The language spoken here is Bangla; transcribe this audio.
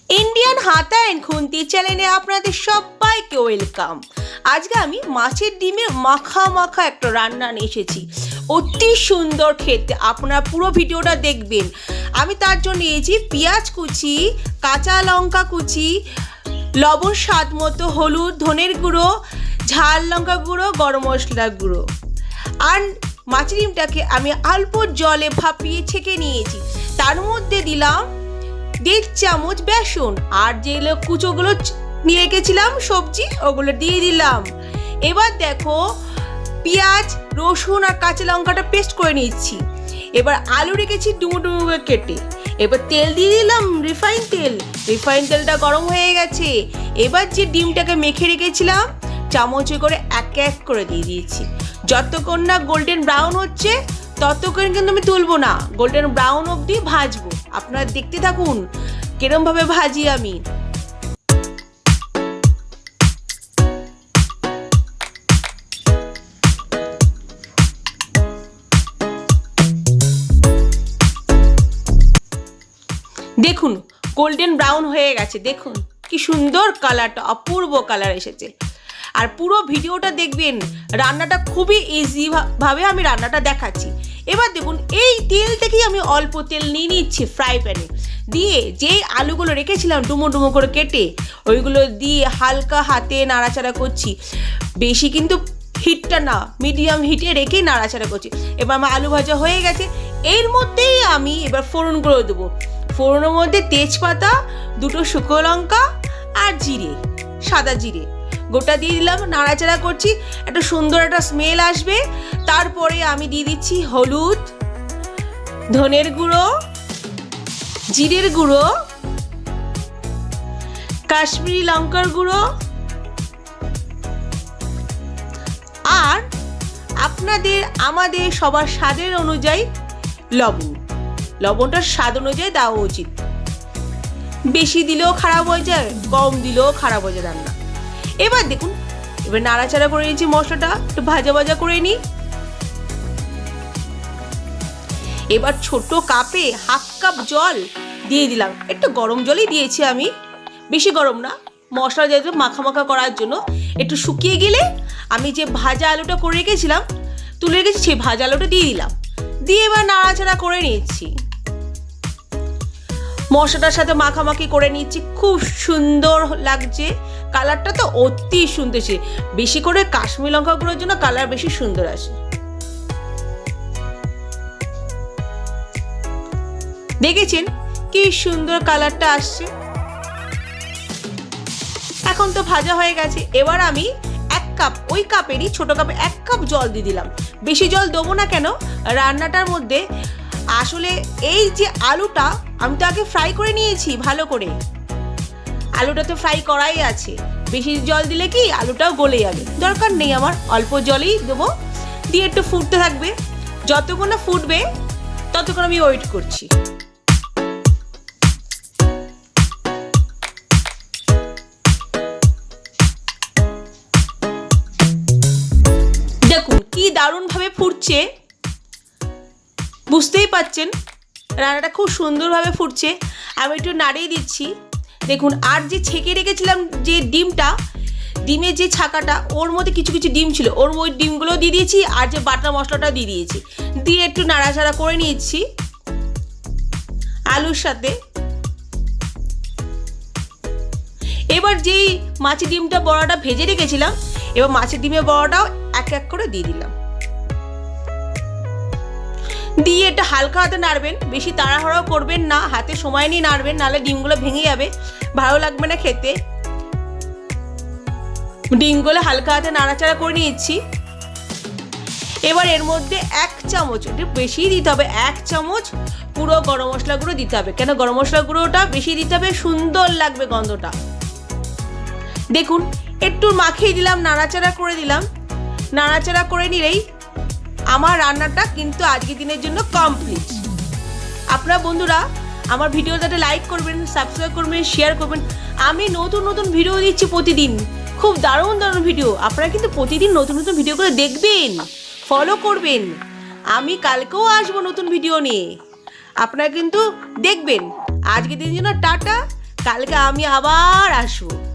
ইন্ডিয়ান হাতা এন্ড খুন্তি চ্যানেলে আপনাদের সবাইকে ওয়েলকাম। আজকে আমি মাছের ডিমের মাখা মাখা একটা রান্না নিয়ে এসেছি, অতি সুন্দর খেতে। আপনারা পুরো ভিডিওটা দেখবেন। আমি তার জন্য নিয়েছি পেঁয়াজ কুচি, কাঁচা লঙ্কা কুচি, লবণ স্বাদ মতো, হলুদ, ধনের গুঁড়ো, ঝাল লঙ্কা গুঁড়ো, গরম মশলা গুঁড়ো। আর মাছের ডিমটাকে আমি অল্প জলে ভাপিয়ে ছেঁকে নিয়েছি। তার মধ্যে দিলাম 1.5 চামচ বেসন, আর যেগুলো কুচোগুলো নিয়ে রেখেছিলাম সবজি, ওগুলো দিয়ে দিলাম। এবার দেখো পেঁয়াজ, রসুন আর কাঁচা লঙ্কাটা পেস্ট করে নিচ্ছি। এবার আলু রেখেছি ডুমো ডুমো করে কেটে। এবার তেল দিয়ে দিলাম, রিফাইন তেলটা গরম হয়ে গেছে। এবার যে ডিমটাকে মেখে রেখেছিলাম চামচে করে এক এক করে দিয়ে দিয়েছি। যতক্ষণ না গোল্ডেন ব্রাউন হচ্ছে ততক্ষণ কিন্তু আমি তুলবো না, গোল্ডেন ব্রাউন অবধি ভাজবো। আপনারা দেখতে থাকুন কিরম ভাবে ভাজি আমি। দেখুন গোল্ডেন ব্রাউন হয়ে গেছে, দেখুন কি সুন্দর কালারটা, অপূর্ব কালার এসেছে। আর পুরো ভিডিওটা দেখবেন, রান্নাটা খুবই ইজি ভাবে আমি রান্নাটা দেখাচ্ছি। এবার দেখুন এই তেল থেকেই আমি অল্প তেল নিয়ে নিচ্ছি ফ্রাই প্যানে, দিয়ে যে আলুগুলো রেখেছিলাম ডুমো ডুমো করে কেটে, ওইগুলো দিয়ে হালকা হাতে নাড়াচাড়া করছি। বেশি কিন্তু হিটটা না, মিডিয়াম হিটে রেখেই নাড়াচাড়া করছি। এবার আমার আলু ভাজা হয়ে গেছে। এর মধ্যেই আমি এবার ফোড়নগুলো দেবো। ফোড়নের মধ্যে তেজপাতা, 2টো শুকনো লঙ্কা আর জিরে, সাদা জিরে গোটা দিয়ে দিলাম। নাড়াচাড়া করছি, একটা সুন্দর একটা স্মেল আসবে। তারপরে আমি দিয়ে দিচ্ছি হলুদ, ধনের গুঁড়ো, জিরের গুঁড়ো, কাশ্মীরি লঙ্কার গুঁড়ো, আর আমাদের সবার স্বাদের অনুযায়ী লবণটা স্বাদ অনুযায়ী দেওয়া উচিত। বেশি দিলেও খারাপ হয়ে যায়, কম দিলেও খারাপ হয়ে যায় রান্না। এবার দেখুন, এবার নাড়াচাড়া করে নিয়েছি, মশলাটা একটু ভাজা ভাজা করে নিই। এবার ছোট কাপে 1/2 কাপ জল দিয়ে দিলাম। একটু গরম জলই দিয়েছি আমি, বেশি গরম না, মশলা যেহেতু মাখা মাখা করার জন্য। একটু শুকিয়ে গেলে আমি যে ভাজা আলুটা করে রেখেছিলাম, তুলে রেখেছি, সেই ভাজা আলুটা দিয়ে দিলাম। দিয়ে এবার নাড়াচাড়া করে নিচ্ছি, মশলাটার সাথে মাখামাখি করে নিচ্ছি। খুব সুন্দর লাগছে, কালারটা তো অতি সুন্দর। বেশি করে কাশ্মীরি লঙ্কা গুঁড়োর জন্য কালার বেশি সুন্দর আসে। দেখেছেন কি সুন্দর কালারটা আসছে। এখন তো ভাজা হয়ে গেছে। এবার আমি 1 কাপ, ওই কাপেরই ছোট কাপে 1 কাপ জল দিয়ে দিলাম। বেশি জল দেবো না, কেন রান্নাটার মধ্যে আসলে এই যে আলুটা আমি তো আগে ফ্রাই করে নিয়েছি ভালো করে, আলুটা তো ফ্রাই করাই আছে। বেশি জল দিলে কি আলুটাও গলে যাবে, দরকার নেই আমার। অল্প জলেই দেবো, দিয়ে একটু ফুটতে থাকবে। যতক্ষণ না ফুটবে ততক্ষণ আমি ওয়েট করছি। দেখুন কি দারুণভাবে ফুটছে, বুঝতেই পাচ্ছেন রান্নাটা খুব সুন্দরভাবে ফুটছে। আমি একটু নাড়িয়ে দিচ্ছি। দেখুন, আর যে ছেঁকে রেখেছিলাম যে ডিমের যে ছাকাটা, ওর মধ্যে কিছু কিছু ডিম ছিল, ওই ডিমগুলো দিয়ে দিয়েছি। আর যে বাটা মশলাটা দিয়ে দিয়েছি, দিয়ে একটু নাড়াচাড়া করে নিচ্ছি আলুর সাথে। এবার যেই মাছের ডিমটা বড়াটা ভেজে রেখেছিলাম, এবার মাছের ডিমের বড়াটাও এক এক করে দিয়ে দিলাম। দিয়ে এটা হালকা হাতে নাড়বেন, বেশি তাড়াহুড়ো করবেন না, হাতে সময় নিয়ে নাড়বেন, নাহলে ডিমগুলো ভেঙে যাবে, ভালো লাগবে না খেতে। ডিমগুলো হালকা হাতে নাড়াচাড়া করে নিচ্ছি। এবার এর মধ্যে 1 চামচ, একটু বেশি দিতে হবে, 1 চামচ পুরো গরম মশলা গুঁড়ো দিতে হবে। কেন গরম মশলা গুঁড়োটা বেশি দিতে হবে, সুন্দর লাগবে গন্ধটা। দেখুন একটু মাখিয়ে দিলাম, নাড়াচাড়া করে দিলাম। নাড়াচাড়া করে নিলেই আমার রান্নাটা কিন্তু আজকের দিনের জন্য কমপ্লিট। আপনারা বন্ধুরা আমার ভিডিওটাতে লাইক করবেন, সাবস্ক্রাইব করবেন, শেয়ার করবেন। আমি নতুন নতুন ভিডিও দিচ্ছি প্রতিদিন, খুব দারুণ দারুণ ভিডিও। আপনারা কিন্তু প্রতিদিন নতুন নতুন ভিডিও করে দেখবেন, ফলো করবেন। আমি কালকেও আসবো নতুন ভিডিও নিয়ে, আপনারা কিন্তু দেখবেন। আজকের দিনের জন্য টাটা, কালকে আমি আবার আসবো।